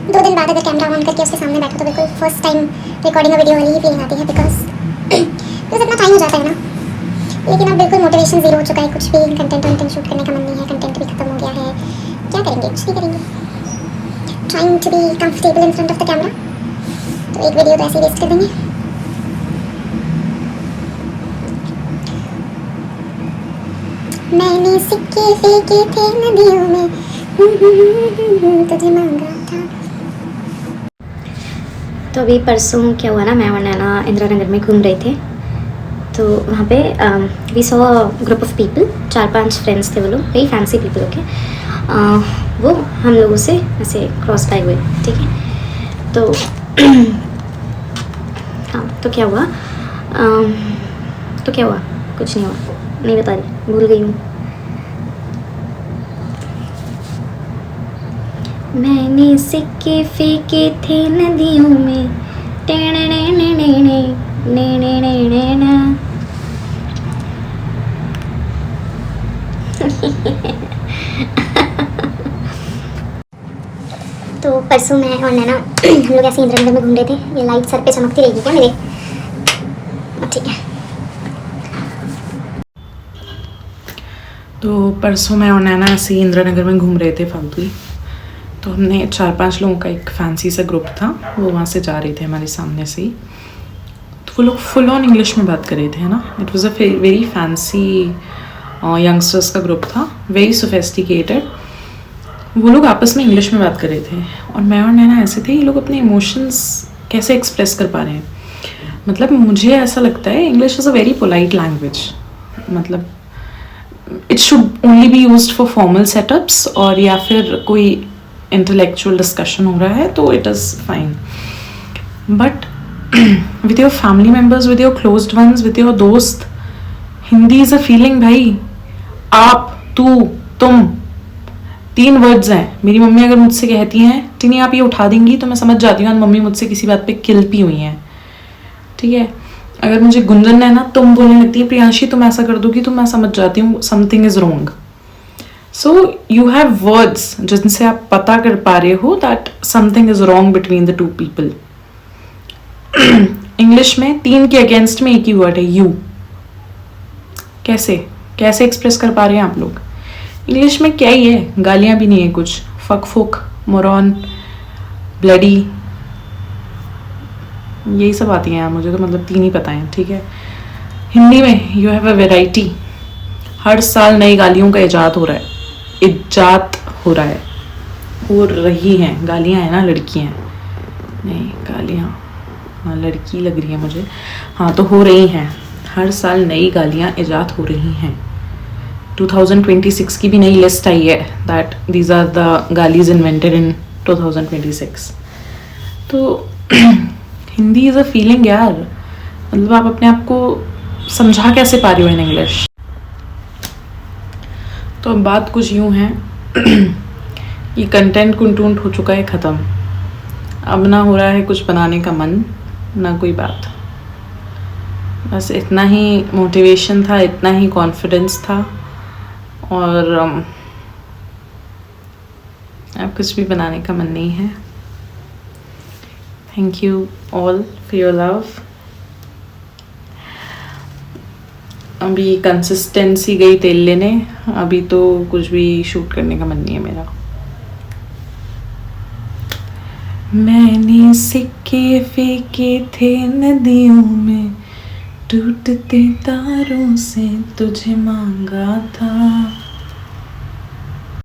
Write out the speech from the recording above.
2 दिन बाद अगर कैमरा ऑन करके उसके सामने बैठो तो बिल्कुल फर्स्ट टाइम रिकॉर्डिंग वीडियो वाली ही फीलिंग आती है, बिकॉज इतना टाइम हो जाता है ना। लेकिन अब बिल्कुल मोटिवेशन ज़ीरो हो चुका है, कुछ भी कंटेंट शूट करने का मन नहीं है, कंटेंट भी खत्म हो गया है। क्या करेंगे, कुछ नहीं करेंगे। Trying to be comfortable in front of the camera, तो एक वीडियो तो ऐसे ही वेस्ट कर देंगे। मैंने सिक्के फेंके थे नदियों में, तुझे मांगा था। तो अभी परसों क्या हुआ ना, मैं और नैना इंदिरा नगर में घूम रहे थे, तो वहाँ पे we saw group of people, 4-5 friends थे वो लोग, वेरी फैंसी पीपल। ओके, वो हम लोगों से ऐसे क्रॉस बाय हुए, ठीक है। तो हाँ, तो क्या हुआ, कुछ नहीं हुआ, नहीं बता रही, भूल गई हूँ। मैंने सिक्के फेंके थे नदियों में, टेने ने ने ने ने ने ने ने ने ने। तो परसों मैं और नैना हम लोग ऐसे इंदिरा नगर में घूम रहे थे। ये लाइट सर पे चमकती रहेगी क्या मेरे? ठीक है। तो परसों मैं और नैना ऐसे ही इंदिरा नगर में घूम रहे थे फालतू ही। तो हमने 4-5 लोगों का एक फैंसी सा ग्रुप था, वो वहाँ से जा रहे थे हमारे सामने से ही। तो वो लोग फुल ऑन इंग्लिश में बात कर रहे थे, है ना। It was a very fancy youngsters का ग्रुप था, वेरी सोफेस्टिकेटेड। वो लोग आपस में इंग्लिश में बात कर रहे थे और मैं और नैना ऐसे थे, ये लोग अपने इमोशंस कैसे एक्सप्रेस कर पा रहे हैं। मतलब मुझे ऐसा लगता है English is a very polite language, मतलब it should only be used for formal setups, और या फिर कोई इंटेलेक्चुअल डिस्कशन हो रहा है तो it is fine. But with your family members, with your closed ones, with your दोस्त, हिंदी इज़ अ फीलिंग भाई। आप, तू, तुम, 3 वर्ड्स हैं। मेरी मम्मी अगर मुझसे कहती हैं टिनी आप ये उठा देंगी, तो मैं समझ जाती हूँ मम्मी मुझसे किसी बात पे किलपी हुई हैं, ठीक है। अगर मुझे गुंजन है ना, तुम बोलने लगती है प्रियांशी तुम ऐसा कर दोगी, तो मैं समझ जाती हूँ something is wrong. So you have words जिनसे आप पता कर पा रहे हो that something is wrong between the 2 people. English में 3 के अगेंस्ट में एक ही वर्ड है, यू। कैसे कैसे एक्सप्रेस कर पा रहे हैं आप लोग? इंग्लिश में क्या ही है, गालियाँ भी नहीं है कुछ, फक फुक, मोरॉन, ब्लडी, यही सब आती हैं। मुझे तो मतलब 3 ही पता हैं, ठीक है। हिंदी में यू हैव अ वेराइटी, हर साल नई गालियों का इजाद हो रहा है, हो रही हैं। गालियाँ हैं ना, लड़कियाँ नहीं, गालियाँ, हाँ लड़की लग रही है मुझे, हाँ तो हो रही हैं, हर साल नई गालियाँ इजाद हो रही हैं। 2026 की भी नई लिस्ट आई है दैट दीज आर द गालीज इन्वेंटेड इन 2026। तो हिंदी इज़ अ फीलिंग यार, मतलब आप अपने आप को समझा कैसे पा रही हो इन इंग्लिश। तो अब बात कुछ यूँ है ये कंटेंट कुंटूंट हो चुका है ख़त्म, अब ना हो रहा है कुछ बनाने का मन, ना कोई बात। बस इतना ही मोटिवेशन था, इतना ही कॉन्फिडेंस था, और अब कुछ भी बनाने का मन नहीं है। Thank you all for your love. अभी कंसिस्टेंसी गई तेल लेने, अभी तो कुछ भी शूट करने का मन नहीं है मेरा। मैंने सिक्के फेंके थे नदियों में, टूटते तारों से तुझे मांगा था।